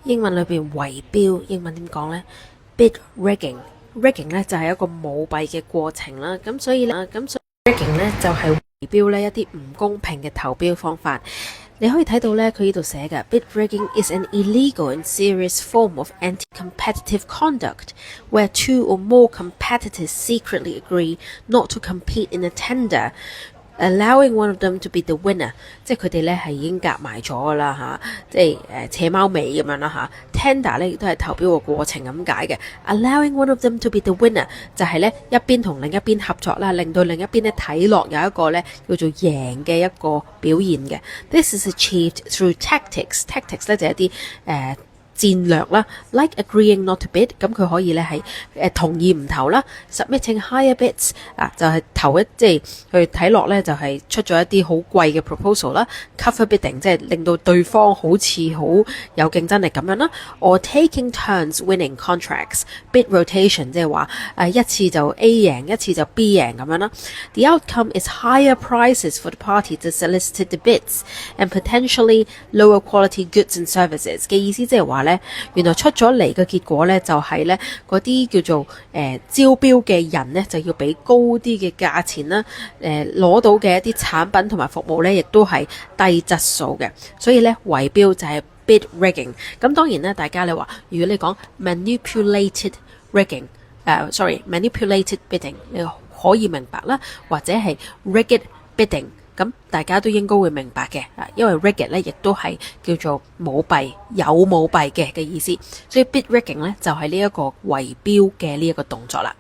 英文裏邊圍標，英文點講呢？ Bid rigging 咧就係一個舞弊嘅過程啦。所以 rigging 咧就係圍標呢一啲唔公平嘅投標方法。你可以睇到咧，佢呢度寫嘅 Bid rigging is an illegal and serious form of anti-competitive conduct where two or more competitors secretly agree not to compete in a tender.Allowing one of them to be the winner， 即係佢哋咧係已經夾埋咗㗎啦嚇，即係扯貓尾咁樣啦嚇。Tender 咧亦都係投標嘅過程咁解嘅。Allowing one of them to be the winner 就係咧一邊同另一邊合作啦，令到另一邊咧睇落有一個咧叫做贏嘅一個表現嘅。This is achieved through tactics。Tactics 咧就係一啲戰略啦 ，like agreeing not to bid， 咁佢可以咧係同意唔投啦 ，submitting higher bids 就係投即係佢睇落咧就係出咗一啲好貴嘅 proposal 啦 ，cover bidding 即係令到對方好似好有競爭力咁樣啦，or taking turns winning contracts，bid rotation 即係話一次就 A 贏，一次就 B 贏咁樣啦。The outcome is higher prices for the party to solicit the bids and potentially lower quality goods and services 嘅意思即係話原來出咗嚟嘅結果咧，就係咧嗰啲叫做招標嘅人咧，就要俾高啲嘅價錢啦，攞到嘅一啲產品同埋服務咧，亦都係低質素嘅，所以咧圍標就係 bid rigging。咁當然咧，大家你話如果你講 manipulated rigging，manipulated bidding， 你可以明白啦，或者係 rigged bidding。咁大家都應該會明白嘅，因為 rigged 咧亦都係叫做舞弊、有舞弊嘅意思，所以 bid rigging 咧就係呢一個圍標嘅呢一個動作啦。